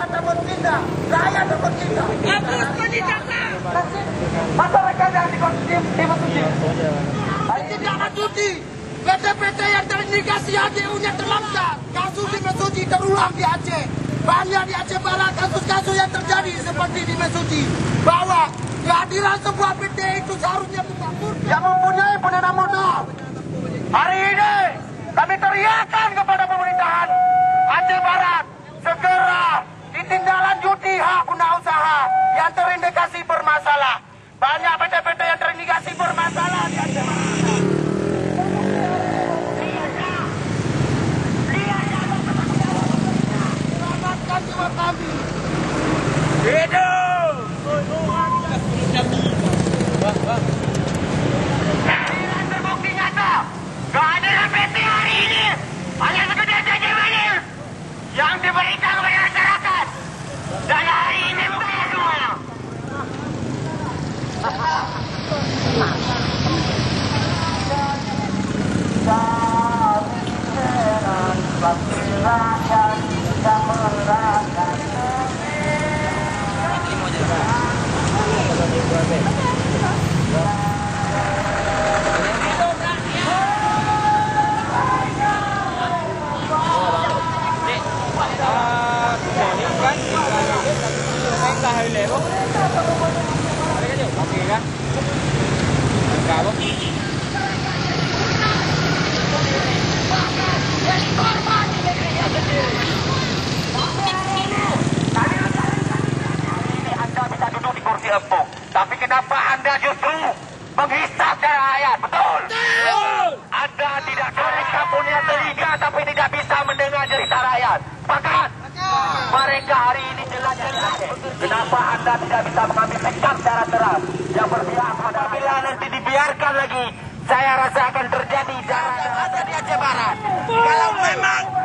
Masyarakat bertindak, rakyat bertindak. Bagus penindakan. Masyarakat yang dimencuti. Tidak mencuti. PT-PT yang terindikasi HGU-nya terlanggar. Kasus di Mesuji terulang di Aceh. Banyak di Aceh Barat kasus-kasus yang terjadi seperti di Mesuji. Bahwa kehadiran sebuah PT itu seharusnya Yang mempunyai perdana modal. Hari ini kami teriakan kepada pemerintahan Aceh Barat segera ditindaklanjuti hak guna usaha yang terindikasi bermasalah. Banyak PT-PT yang terindikasi bermasalah di Aceh Barat. selamatkan jiwa kami. Hidup! Dengan terbukti nyata, kehadiran PT hari ini hanya sekedar janji-janji yang diberikan kepada masyarakat. Dan hari ini bukan semua. Tapi kenapa Anda justru menghisap darah rakyat? Betul? Anda tidak mereka punya telinga tapi tidak bisa mendengar cerita rakyat. Sepakat? Mereka hari ini jelas-jelas. Kenapa Anda tidak bisa mengambil sikap secara terang yang berpihak pada bila nanti dibiarkan lagi, saya rasa akan terjadi darah yang ada di Aceh Barat. Kalau memang